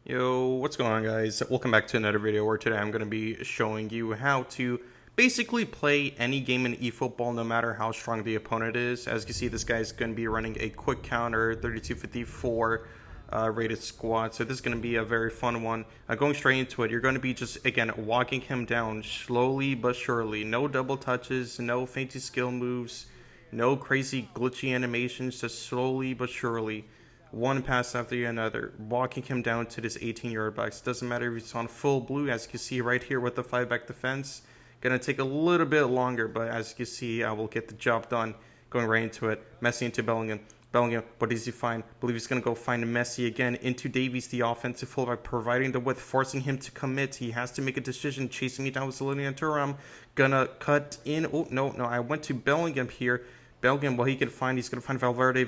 Yo, what's going on, guys? Welcome back to another video where today I'm going to be showing you how to basically play any game in eFootball no matter how strong the opponent is. As you can see, this guy's going to be running a quick counter 3254 rated squad, so this is going to be a very fun one. Going straight into it, you're going to be just, again, walking him down slowly but surely. No double touches, no fancy skill moves, no crazy glitchy animations, just slowly but surely. One pass after another, walking him down to this 18-yard box. Doesn't matter if it's on full blue, as you can see right here with the 5-back defense. Gonna take a little bit longer, but as you can see, I will get the job done. Going right into it. Messi into Bellingham. Bellingham, what does he find? I believe he's gonna go find Messi again into Davies, the offensive fullback, providing the width, forcing him to commit. He has to make a decision, chasing me down with Zelina Thuram. Gonna cut in. Oh, no, I went to Bellingham here. Bellingham, what he can find, he's going to find Valverde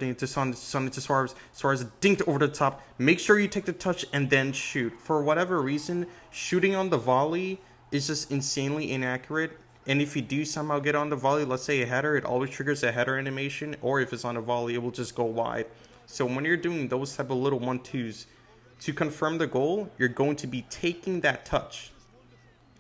into Son into Suarez. Suarez dinked over the top. Make sure you take the touch and then shoot. For whatever reason, shooting on the volley is just insanely inaccurate. And if you do somehow get on the volley, let's say a header, it always triggers a header animation. Or if it's on a volley, it will just go wide. So when you're doing those type of little 1-2s, to confirm the goal, you're going to be taking that touch.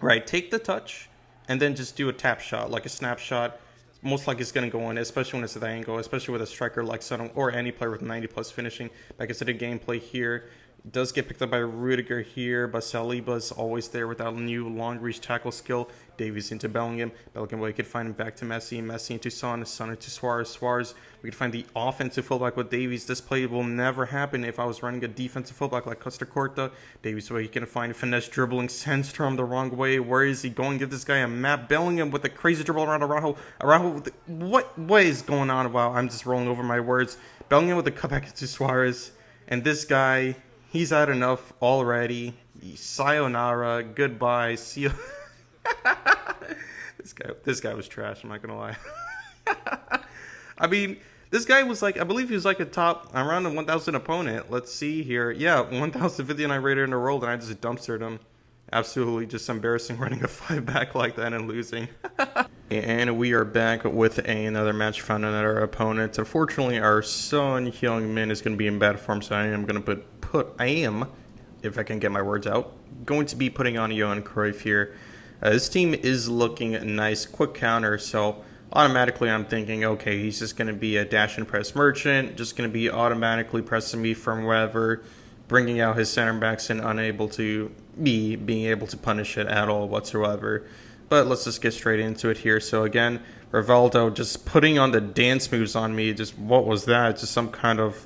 Right, take the touch and then just do a tap shot, like a snapshot. Most likely it's going to go in, especially when it's at the angle, especially with a striker like Sutton or any player with 90+ finishing. Back into the gameplay here. It does get picked up by Rudiger here, but Saliba is always there with that new long-reach tackle skill. Davies into Bellingham. Bellingham, we could find him back to Messi. Messi into Son into Suarez. Suarez, we could find the offensive fullback with Davies. This play will never happen if I was running a defensive fullback like Costa Corta. Davies, where he can find finesse dribbling Sandstrom the wrong way. Where is he going? Give this guy a map. Bellingham with a crazy dribble around Araujo. Araujo, what is going on? Wow, I'm just rolling over my words. Bellingham with a cutback into Suarez. And this guy, he's had enough already. Sayonara, goodbye, see you. This guy was trash, I'm not gonna lie. I mean, this guy was like, I believe he was like a top around the 1,000 opponent. Let's see here. Yeah, 1,059 rated in a roll, and I just dumpstered him. Absolutely just embarrassing running a 5-back like that and losing. And we are back with another match found another opponent. Unfortunately, our Son Heung-min is going to be in bad form, so I am going to if I can get my words out, going to be putting on Johan Cruyff here. This team is looking nice, quick counter, so automatically I'm thinking, okay, he's just going to be a dash and press merchant, just going to be automatically pressing me from wherever, bringing out his center backs and being able to punish it at all whatsoever. But let's just get straight into it here. So again, Rivaldo just putting on the dance moves on me. Just what was that? Just some kind of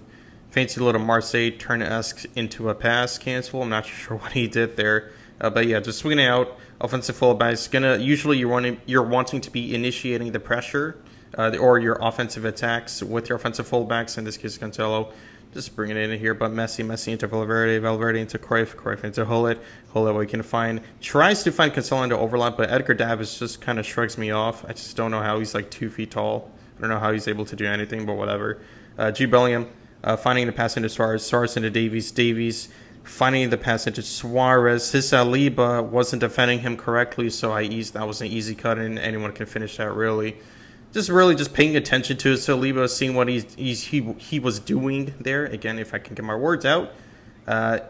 fancy little Marseille turn-esque into a pass cancel. I'm not sure what he did there. But yeah, just swinging out. Offensive fullback is gonna usually you're wanting to be initiating the pressure or your offensive attacks with your offensive fullbacks. In this case, Cancelo. Just bringing it in here, but Messi into Valverde into Cruyff into Hullet. We can find, tries to find Cancelo into overlap, but Edgar Davids just kind of shrugs me off. I just don't know how he's like 2 feet tall. I don't know how he's able to do anything, but whatever. Jude Bellingham finding the pass into Suarez into Davies finding the pass into Suarez. His Saliba wasn't defending him correctly, so that was an easy cut, and anyone can finish that really. Just paying attention to Saliba, seeing what he was doing there. Again, if I can get my words out.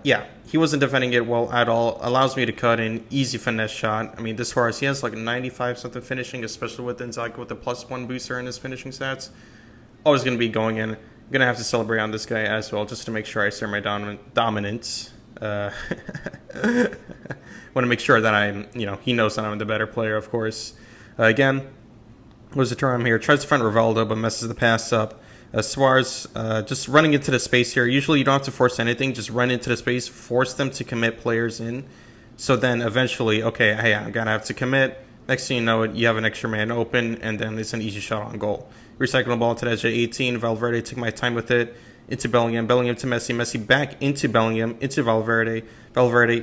Yeah, he wasn't defending it well at all. Allows me to cut in. Easy finesse shot. I mean, this Suarez, he has like 95-something finishing, especially with Inzaghi with the +1 booster in his finishing stats. Always going to be going in. I'm going to have to celebrate on this guy as well, just to make sure I assert my dominance. Want to make sure that he knows that I'm the better player, of course. Again, was the term here? Tries to find Rivaldo, but messes the pass up. Suarez just running into the space here. Usually you don't have to force anything. Just run into the space, force them to commit players in. So then eventually, okay, hey, I'm going to have to commit. Next thing you know, you have an extra man open, and then it's an easy shot on goal. Recycling the ball to the edge at 18. Valverde, took my time with it. Into Bellingham to Messi back into Bellingham, into Valverde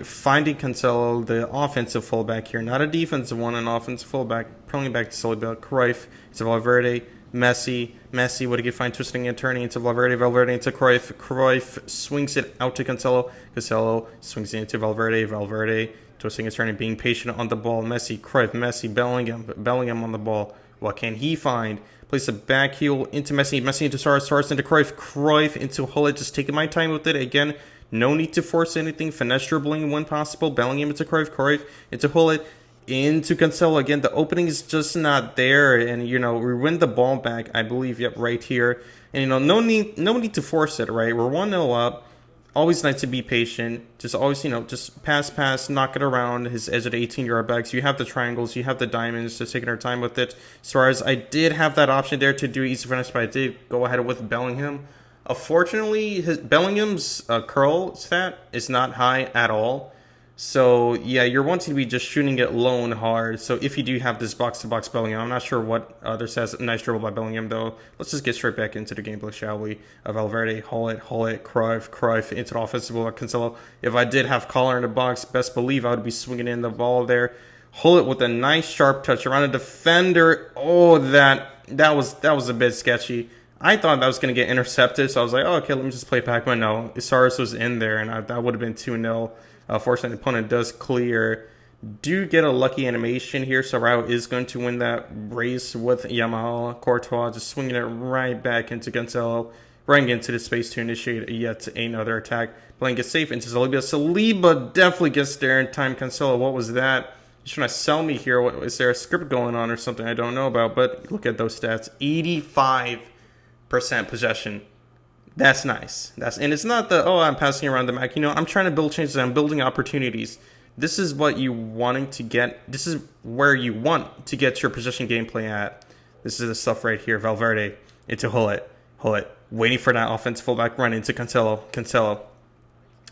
finding Cancelo, the offensive fullback here, not a defensive one, an offensive fullback, pulling back to Saliba, Cruyff, into Valverde, Messi, what did he find, twisting and turning into Valverde into Cruyff swings it out to Cancelo swings it into Valverde, twisting and turning, being patient on the ball, Messi, Bellingham on the ball. What can he find? Place a back heel into Messi into Suarez into Cruyff into Hullet, just taking my time with it. Again, No need to force anything. Finesse dribbling when possible. Bellingham into Cruyff. Cruyff into Hullet. Into Cancelo. Again, the opening is just not there. And, we win the ball back, I believe, yep, right here. And, no need to force it, right? We're 1-0 up. Always nice to be patient. Just always, just pass, knock it around his edge of the 18-yard backs. You have the triangles, you have the diamonds, just taking our time with it. As far as I did have that option there to do easy finish, but I did go ahead with Bellingham. Unfortunately, Bellingham's curl stat is not high at all. So, yeah, you're wanting to be just shooting it low and hard. So, if you do have this box-to-box Bellingham, I'm not sure what other says. Nice dribble by Bellingham, though. Let's just get straight back into the gameplay, shall we? Valverde, Hullet, Cruyff, into the offensive ball, Cancelo. If I did have Collar in the box, best believe I would be swinging in the ball there. Hullet with a nice sharp touch around a defender. Oh, that was a bit sketchy. I thought that was going to get intercepted, so I was like, oh, okay, let me just play back. But no, Isaris was in there, and that would have been 2-0. Fortunately, the opponent does clear. Do get a lucky animation here, so Rao is going to win that race with Yamal. Courtois just swinging it right back into Cancelo, running into the space to initiate yet another attack. Playing it safe into Saliba. Saliba definitely gets there in time. Cancelo, what was that? He's trying to sell me here. Is there a script going on or something I don't know about? But look at those stats. 85% possession. That's nice. And it's not I'm passing around the Mac. I'm trying to build changes. I'm building opportunities. This is what you wanting to get. This is where you want to get your possession gameplay at. This is the stuff right here. Valverde into Hullet, waiting for that offensive fullback run into Cancelo,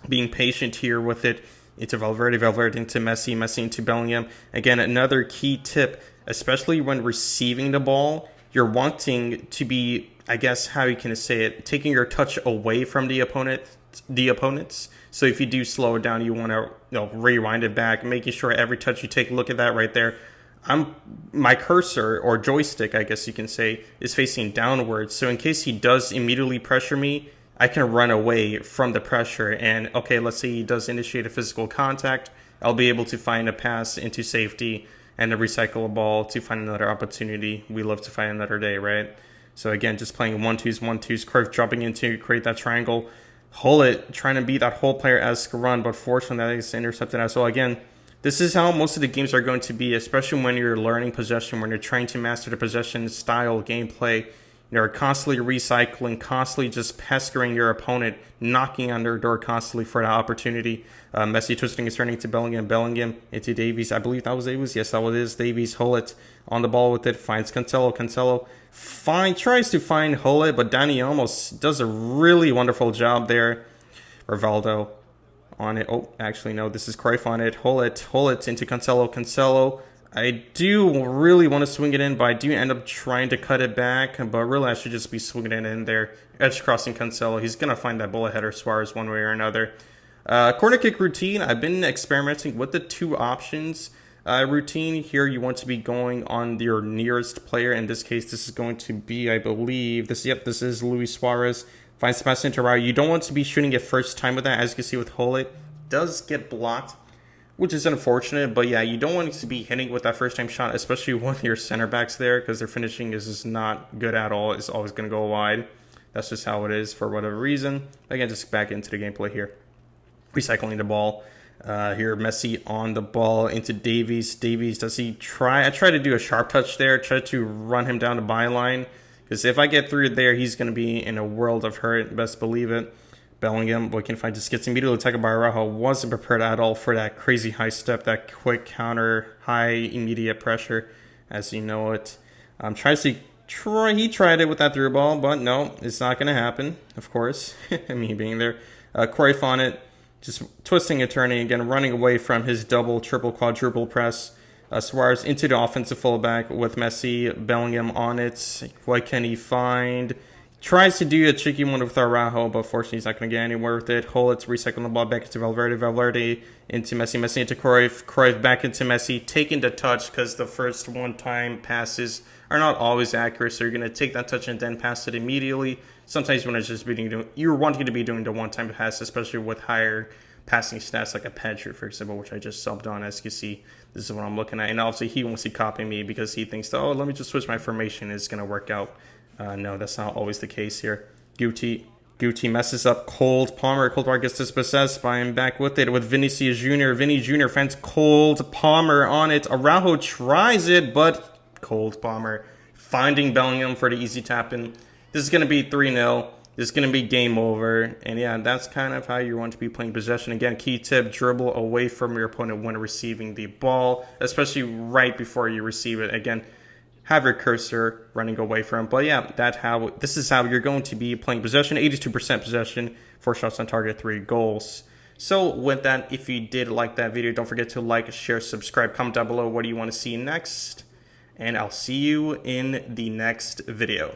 being patient here with it into Valverde into Messi into Bellingham. Again, another key tip, especially when receiving the ball, you're wanting to be, I guess, how you can say it, taking your touch away from the opponents. So if you do slow it down, you want to rewind it back, making sure every touch you take, look at that right there. My cursor or joystick, I guess you can say, is facing downwards. So in case he does immediately pressure me, I can run away from the pressure. And okay, let's say he does initiate a physical contact, I'll be able to find a pass into safety and to recycle a ball to find another opportunity. We love to find another day, right? So again, just playing 1-2s, Cruyff dropping in to create that triangle. Hullet trying to beat that whole player-esque run, but fortunately that is intercepted as well. Again, this is how most of the games are going to be, especially when you're learning possession, when you're trying to master the possession style gameplay. You're constantly recycling, constantly just pestering your opponent, knocking on their door constantly for that opportunity. Messi twisting is turning to Bellingham into Davies. I believe that was Davies. Yes, that was Davies. Hullet on the ball with it, finds Cancelo. Tries to find Hullet, but Danny almost does a really wonderful job there. Rivaldo on it. Oh, actually, no, this is Cruyff on it. Hullet into Cancelo. I do really want to swing it in, but I do end up trying to cut it back. But really, I should just be swinging it in there. Edge crossing Cancelo. He's going to find that bullet header Suarez one way or another. Corner kick routine. I've been experimenting with the two options. Routine here, you want to be going on your nearest player. In this case, this is going to be, I believe, this is Luis Suarez. Finds the pass into Rao. You don't want to be shooting it first time with that. As you can see with Hullet, does get blocked, which is unfortunate, but yeah, you don't want to be hitting with that first-time shot, especially with your center backs there, because their finishing is just not good at all. It's always going to go wide. That's just how it is for whatever reason. Again, just back into the gameplay here. Recycling the ball. Here, Messi on the ball into Davies. Does he try? I try to do a sharp touch there. Try to run him down the byline, because if I get through there, he's going to be in a world of hurt. Best believe it. Bellingham, what can find, just gets immediately tackled by Araujo. Wasn't prepared at all for that crazy high step, that quick counter, high immediate pressure, as you know it. He tried it with that through ball, but no, it's not going to happen, of course. Me being there. Cruyff on it, just twisting and turning again, running away from his double, triple, quadruple press. Suarez into the offensive fullback with Messi, Bellingham on it. What can he find? Tries to do a tricky one with Araujo, but fortunately he's not going to get anywhere with it. Hullet's recycling the ball back into Valverde into Messi into Cruyff back into Messi, taking the touch because the first one-time passes are not always accurate, so you're going to take that touch and then pass it immediately. Sometimes when it's just you're wanting to be doing the one-time pass, especially with higher passing stats like a Pedri, for example, which I just subbed on. As you can see, this is what I'm looking at. And obviously he wants to copy me because he thinks, oh, let me just switch my formation. It's going to work out. No, that's not always the case here. Guti Guti messes up Cold Palmer. Cold Palmer gets dispossessed by him. Back with it with Vinicius Jr. Vinny Jr. finds Cold Palmer on it. Araujo tries it, but Cold Palmer finding Bellingham for the easy tap in. This is going to be 3-0. This is going to be game over. And yeah, that's kind of how you want to be playing possession. Again, key tip, dribble away from your opponent when receiving the ball, especially right before you receive it. Again, have your cursor running away from. But yeah, this is how you're going to be playing possession. 82% possession, 4 shots on target, 3 goals. So with that, if you did like that video, don't forget to like, share, subscribe, comment down below what do you want to see next. And I'll see you in the next video.